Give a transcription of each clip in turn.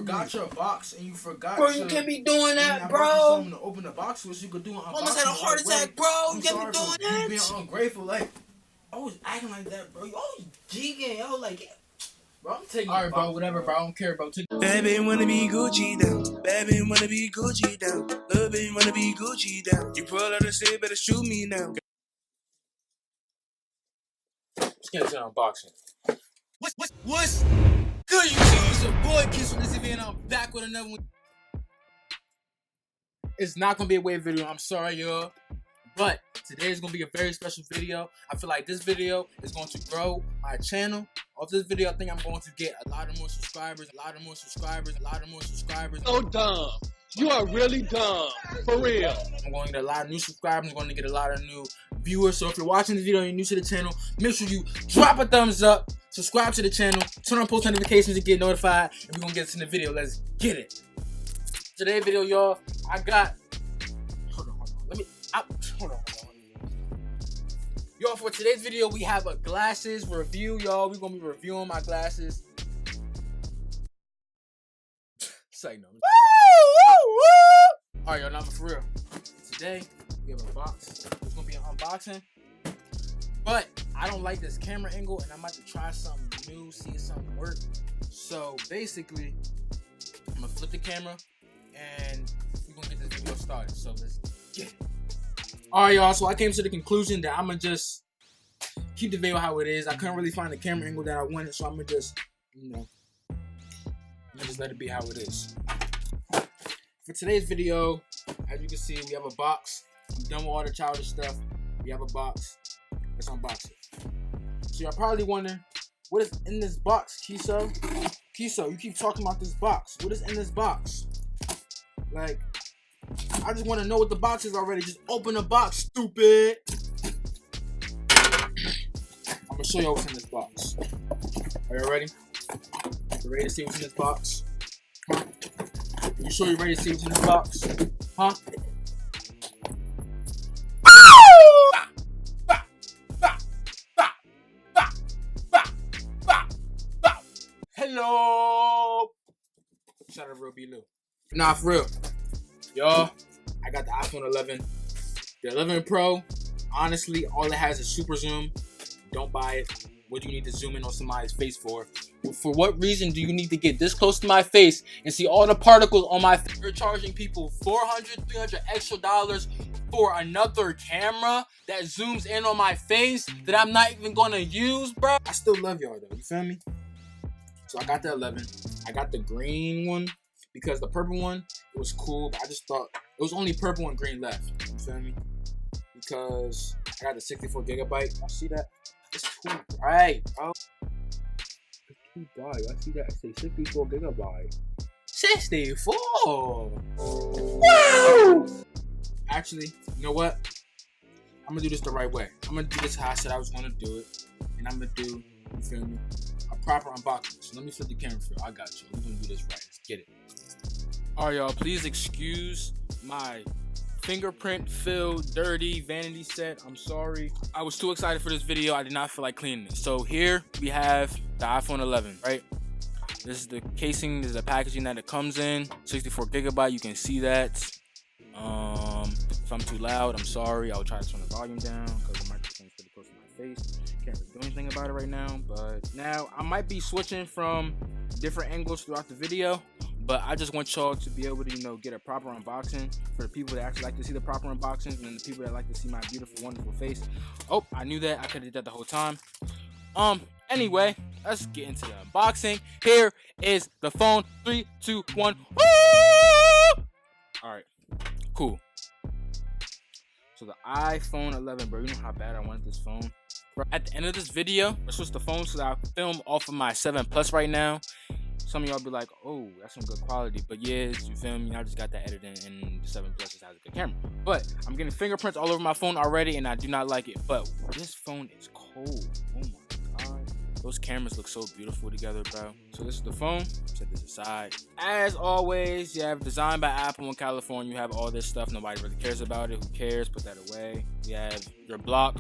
forgot your box and you forgot. Bro, you can't be doing that, bro. Something to open the box with, so you could do an unboxing. Almost had a heart attack, bro. You can't be doing that. You being ungrateful, like always acting like that, bro. You always geeking, yo, like. Bro, I'm taking. Alright, bro, whatever, bro. I don't care, bro. Baby wanna be Gucci down. Baby wanna be Gucci down. Little baby wanna be Gucci down. You pull out and say, better shoot me now. Let's get into unboxing. What's good, YouTube? It's your boy Kiss from this video, and I'm back with another one. It's not gonna be a wave video. I'm sorry, y'all. But today is going to be a very special video. I feel like this video is going to grow my channel. Off this video, I think I'm going to get a lot of more subscribers, a lot of more subscribers. So dumb. You are really dumb. For real. I'm going to get a lot of new subscribers. I'm going to get a lot of new viewers. So if you're watching this video and you're new to the channel, make sure you drop a thumbs up, subscribe to the channel, turn on post notifications to get notified, and we're going to get to the video. Let's get it. Today's video, y'all, I got... Hold on. Hold on. Y'all, for today's video, we have a glasses review, y'all. We're gonna be reviewing my glasses. Say no. Alright, y'all, now for real. Today, we have a box. It's gonna be an unboxing. But I don't like this camera angle, and I'm about to try something new, see if something works. So basically, I'm gonna flip the camera, and we're gonna get this video started. So let's get it. Alright, y'all, so I came to the conclusion that I'm gonna just keep the video how it is. I couldn't really find the camera angle that I wanted, so I'm gonna just, just let it be how it is. For today's video, as you can see, we have a box. I'm done with all the childish stuff. We have a box. Let's unbox it. So y'all probably wondering, what is in this box, Kiso? Kiso, you keep talking about this box. What is in this box? Like, I just want to know what the box is already. Just open the box, stupid. I'm going to show you what's in this box. Are you ready? You ready to see what's in this box? Huh? You sure you're ready to see what's in this box? Huh? Hello. Shout out to Real B-Lou. Nah, for real. Y'all, I got the iPhone 11. The 11 Pro, honestly, all it has is super zoom. Don't buy it. What do you need to zoom in on somebody's face for? For what reason do you need to get this close to my face and see all the particles on my face? You're charging people $400, $300 extra dollars for another camera that zooms in on my face that I'm not even gonna use, bro. I still love y'all though, you feel me? So I got the 11. I got the green one. Because the purple one, it was cool, but I just thought it was only purple and green left. You feel me? Because I got the 64 gigabyte. Y'all see that? It's too bright, bro. It's too bright. I see that. I say 64 gigabyte. 64. Wow. Actually, you know what? I'm gonna do this the right way. I'm gonna do this how I said I was gonna do it, and I'm gonna do, you feel me, a proper unboxing. So let me flip the camera for you. I got you. We're gonna do this right. Let's get it. Alright, y'all, please excuse my fingerprint filled dirty vanity set. I'm sorry. I was too excited for this video. I did not feel like cleaning it. So here we have the iPhone 11, right? This is the casing, this is the packaging that it comes in. 64 gigabyte, you can see that. If I'm too loud, I'm sorry. I'll try to turn the volume down because the microphone is pretty close to my face. Can't really do anything about it right now. But now I might be switching from different angles throughout the video. But I just want y'all to be able to, get a proper unboxing for the people that actually like to see the proper unboxings and then the people that like to see my beautiful, wonderful face. Oh, I knew that. I could have did that the whole time. Anyway, let's get into the unboxing. Here is the phone. 3, 2, 1. All right, cool. So the iPhone 11, bro. You know how bad I wanted this phone. Bro, at the end of this video, let's switch the phone so that I film off of my 7 Plus right now. Some of y'all be like, oh, that's some good quality. But yes, you feel me? I just got that editing and the 7 Plus just has a good camera. But I'm getting fingerprints all over my phone already and I do not like it. But this phone is cold. Oh my God. Those cameras look so beautiful together, bro. So this is the phone. Set this aside. As always, you have designed by Apple in California. You have all this stuff. Nobody really cares about it. Who cares? Put that away. You have your block.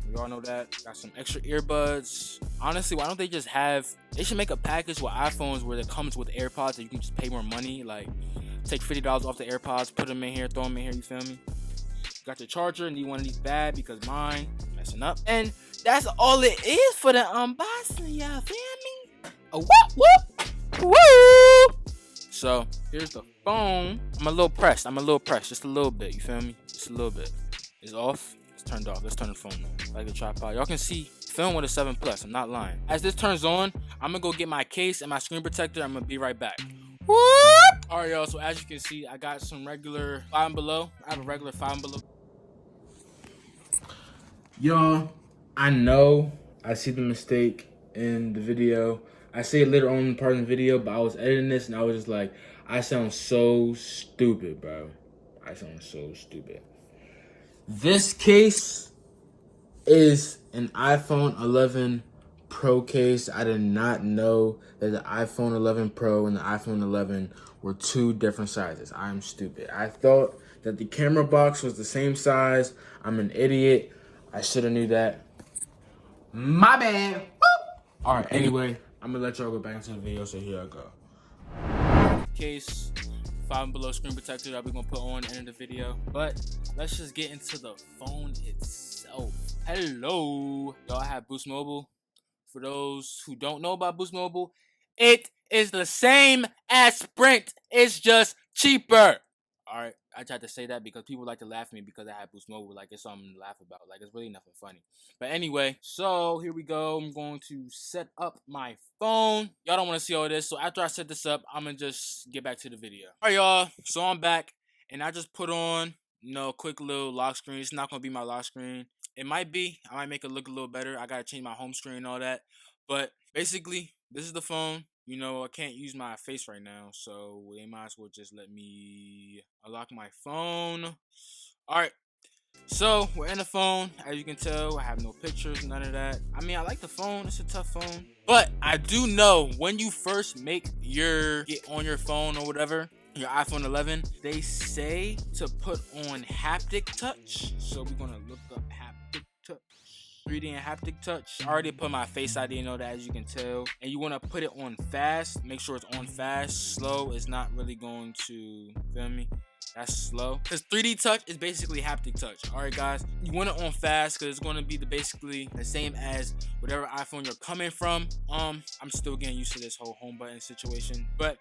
We all know that. Got some extra earbuds. Honestly, why don't they just have... They should make a package with iPhones where it comes with AirPods that you can just pay more money. Like, take $50 off the AirPods, put them in here, throw them in here, you feel me? Got your charger, need one of these bad because mine messing up. And that's all it is for the unboxing, y'all feel me? Oh, whoop, whoop, whoop. So, here's the phone. I'm a little pressed, just a little bit, you feel me? Just a little bit. It's off, it's turned off. Let's turn the phone on. Like a tripod. Y'all can see, film with a 7 Plus, I'm not lying. As this turns on, I'm gonna go get my case and my screen protector. I'm gonna be right back. Whoop! Alright, y'all, so as you can see, I got some regular 5 and below. I have a regular 5 and below. Y'all, I know I see the mistake in the video. I say it later on in part of the video, but I was editing this and I was just like, I sound so stupid, bro. I sound so stupid. This case is an iPhone 11 Pro case. I did not know that the iPhone 11 Pro and the iPhone 11 were 2 different sizes. I am stupid. I thought that the camera box was the same size. I'm an idiot. I should have knew that. My bad. Alright, anyway, I'm gonna let y'all go back into the video, so here I go. Case, 5 and below screen protector that we're gonna put on at the end of the video. But let's just get into the phone itself. Hello. Y'all have Boost Mobile. For those who don't know about Boost Mobile, it is the same as Sprint. It's just cheaper. Alright, I tried to say that because people like to laugh at me because I have Boost Mobile. Like, it's something to laugh about. Like, it's really nothing funny. But anyway, so here we go. I'm going to set up my phone. Y'all don't want to see all this. So after I set this up, I'm going to just get back to the video. Alright, y'all. So I'm back. And I just put on, a quick little lock screen. It's not going to be my lock screen. It might be. I might make it look a little better. I got to change my home screen and all that. But basically, this is the phone. I can't use my face right now, so they might as well just let me unlock my phone. Alright, so we're in the phone. As you can tell, I have no pictures, none of that. I mean, I like the phone. It's a tough phone. But I do know when you first get on your phone or whatever, your iPhone 11, they say to put on haptic touch. So we're going to look up haptic touch. 3D and haptic touch. I already put my face ID and all that, as you can tell. And you want to put it on fast. Make sure it's on fast. Slow is not really going to, feel me? That's slow. Because 3D touch is basically haptic touch. Alright, guys. You want it on fast because it's going to be basically the same as whatever iPhone you're coming from. I'm still getting used to this whole home button situation. But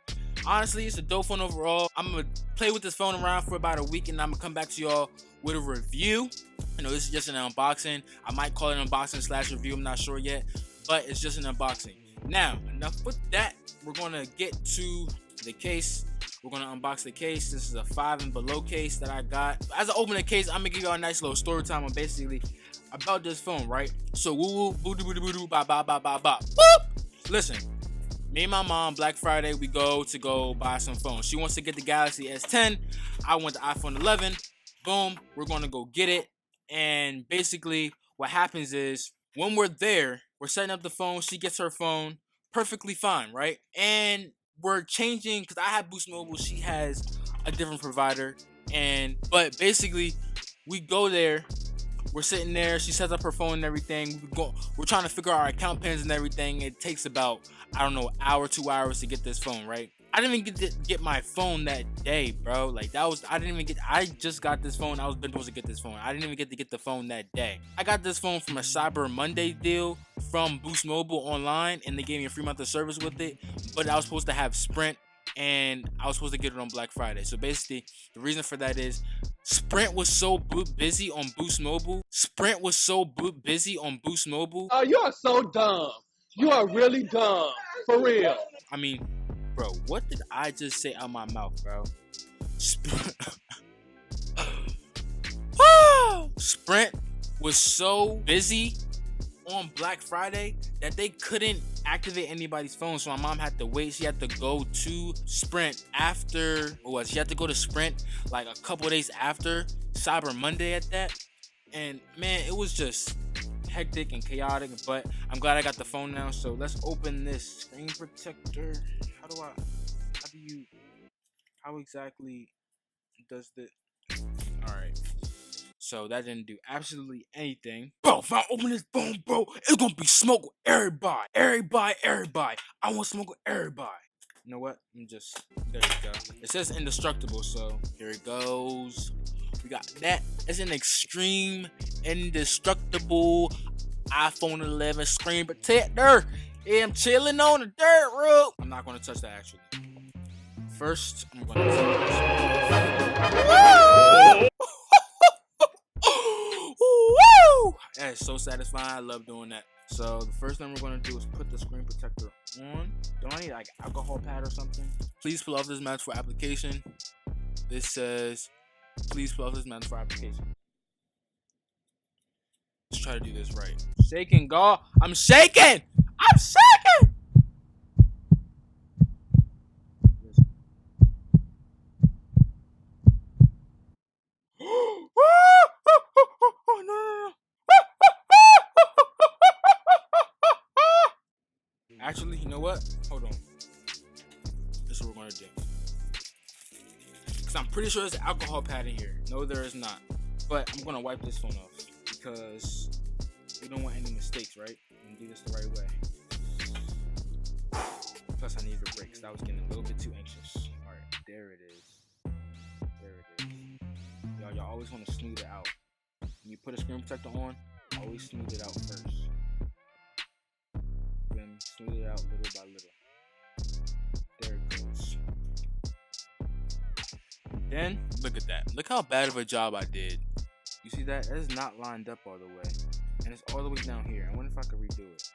honestly, it's a dope phone overall. I'm going to play with this phone around for about a week and I'm going to come back to y'all with a review. This is just an unboxing. I might call it an unboxing / review. I'm not sure yet. But it's just an unboxing. Now, enough with that. We're going to get to the case. We're going to unbox the case. This is a 5 and below case that I got. As I open the case, I'm going to give y'all a nice little story time on basically about this phone, right? So, woo-woo, boo-doo-boo-doo-boo, ba-ba-ba-ba-ba. Boop! Listen, me and my mom, Black Friday, we go buy some phones. She wants to get the Galaxy S10. I want the iPhone 11. Boom, we're going to go get it. And basically, what happens is, when we're there, we're setting up the phone. She gets her phone. Perfectly fine, right? And we're changing, because I have Boost Mobile. She has a different provider. But basically, we go there. We're sitting there. She sets up her phone and everything. We're trying to figure out our account pins and everything. It takes about, I don't know, hour, 2 hours to get this phone, right? I didn't even get my phone that day, bro. Like, I just got this phone. I was supposed to get this phone. I didn't even get the phone that day. I got this phone from a Cyber Monday deal from Boost Mobile online, and they gave me a free month of service with it. But I was supposed to have Sprint, and I was supposed to get it on Black Friday. So basically, the reason for that is Sprint was so busy on Boost Mobile. Oh, you are so dumb. You are really dumb. For real. I mean, bro, what did I just say out my mouth, bro? Sprint was so busy on Black Friday that they couldn't activate anybody's phone. So my mom had to wait. She had to go to Sprint she had to go to Sprint like a couple days after Cyber Monday at that. And man, it was just hectic and chaotic, but I'm glad I got the phone now. So let's open this screen protector. How exactly does this? All right. So that didn't do absolutely anything. Bro, if I open this phone, bro, it's gonna be smoke with everybody. Everybody. I want smoke with everybody. You know what? There you go. It says indestructible, so here it goes. We got that. It's an extreme indestructible iPhone 11 screen protector. Yeah, I'm chilling on the dirt road. I'm not gonna touch that actually. First, I'm gonna touch this. Woo! That is so satisfying. I love doing that. So the first thing we're gonna do is put the screen protector on. Don't I need like alcohol pad or something? Please pull off this mask for application. This says, please pull off this mask for application. Let's try to do this right. Shaking, God. I'm shaking! I'm shaking! No. Actually, you know what? Hold on. This is what we're gonna do. Because I'm pretty sure there's alcohol pad in here. No, there is not. But I'm gonna wipe this phone off. Because we don't want any mistakes, right? I'm gonna do this the right way. Plus, I needed a break because I was getting a little bit too anxious. Alright, there it is. Y'all always want to smooth it out. When you put a screen protector on, always smooth it out first. Then smooth it out little by little. There it goes. Then, look at that. Look how bad of a job I did. You see that? That is not lined up all the way. And it's all the way down here. I wonder if I could redo it.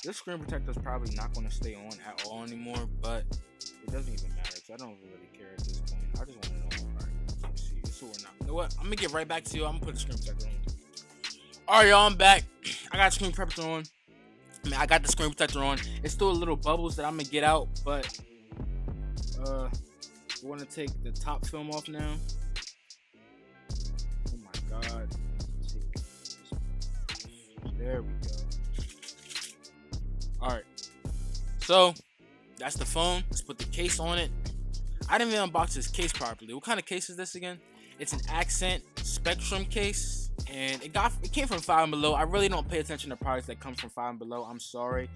This screen protector is probably not going to stay on at all anymore, but it doesn't even matter. So I don't really care at this point. I just want it on. Alright, let's see. It's or not. You know what? I'm going to get right back to you. I'm going to put the screen protector on. Alright, y'all. I'm back. I got the screen protector on. I got the screen protector on. It's still a little bubbles that I'm going to get out, but we're going to take the top film off now. Oh my God. There we go. Alright. So, that's the phone. Let's put the case on it. I didn't even unbox this case properly. What kind of case is this again? It's an Accent Spectrum case. And it came from Five and Below. I really don't pay attention to products that come from Five and Below. I'm sorry.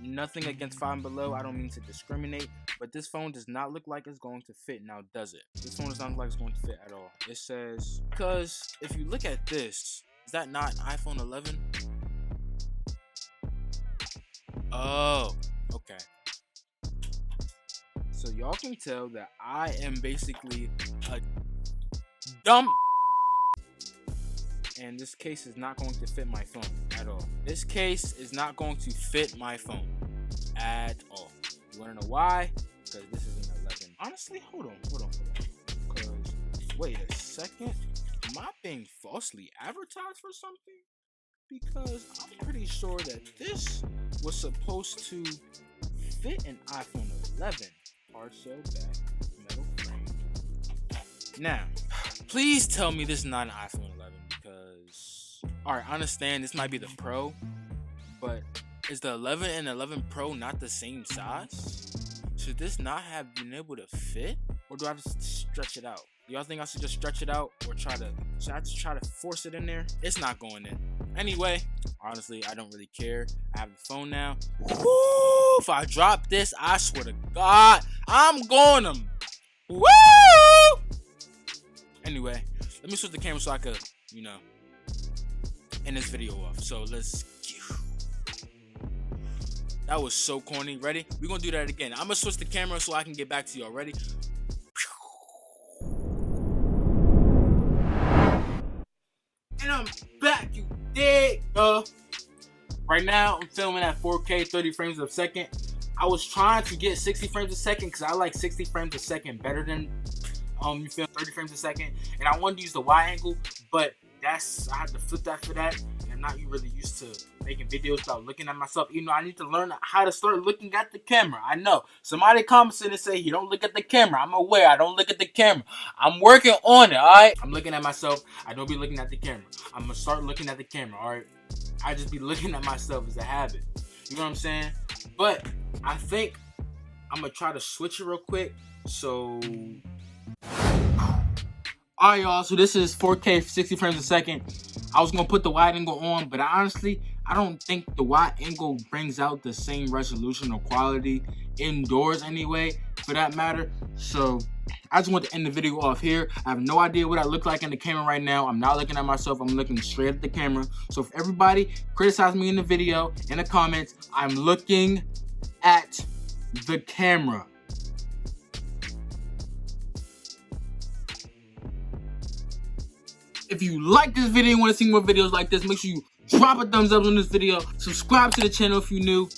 Nothing against Five and Below. I don't mean to discriminate. But this phone does not look like it's going to fit. Now, does it? This phone does not look like it's going to fit at all. It says, because if you look at this, is that not iPhone 11? Oh, okay. So y'all can tell that I am basically a dumb, and this case is not going to fit my phone at all. This case is not going to fit my phone at all. You wanna know why? Because this is an 11. Honestly, hold on. Because wait a second, am I being falsely advertised for something? Because I'm pretty sure that this was supposed to fit an iPhone 11. Hard shell back, metal frame. Now, please tell me this is not an iPhone 11 because, alright, I understand this might be the Pro, but is the 11 and 11 Pro not the same size? Should this not have been able to fit? Or do I have to stretch it out? Do y'all think I should just stretch it out or should I just try to force it in there? It's not going in. Anyway, honestly, I don't really care. I have the phone now. Woo! If I drop this, I swear to God, I'm going to. Woo! Anyway, let me switch the camera so I could, end this video off. So let's. That was so corny. Ready? We're going to do that again. I'm going to switch the camera so I can get back to y'all. Ready? And I'm back, you dig? Right now, I'm filming at 4K, 30 frames a second. I was trying to get 60 frames a second because I like 60 frames a second better than 30 frames a second. And I wanted to use the wide angle, but I had to flip that for that. And I'm not really used to making videos without looking at myself. I need to learn how to start looking at the camera. I know. Somebody commented and say, you don't look at the camera. I'm aware. I don't look at the camera. I'm working on it, alright? I'm looking at myself. I don't be looking at the camera. I'm going to start looking at the camera, alright? I just be looking at myself as a habit. You know what I'm saying? But I think I'm going to try to switch it real quick. So, Alright, y'all, so this is 4K 60 frames a second. I was gonna put the wide angle on, but honestly, I don't think the wide angle brings out the same resolution or quality indoors anyway, for that matter. So I just want to end the video off here. I have no idea what I look like in the camera right now. I'm not looking at myself, I'm looking straight at the camera. So if everybody criticize me in the video, in the comments, I'm looking at the camera. If you like this video and want to see more videos like this, make sure you drop a thumbs up on this video. Subscribe to the channel if you're new.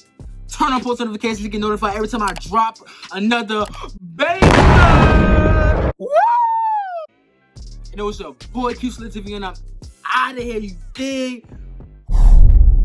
Turn on post notifications to get notified every time I drop another banger. Woo! And it was your boy Q Slit TV, and I'm out of here, you dig?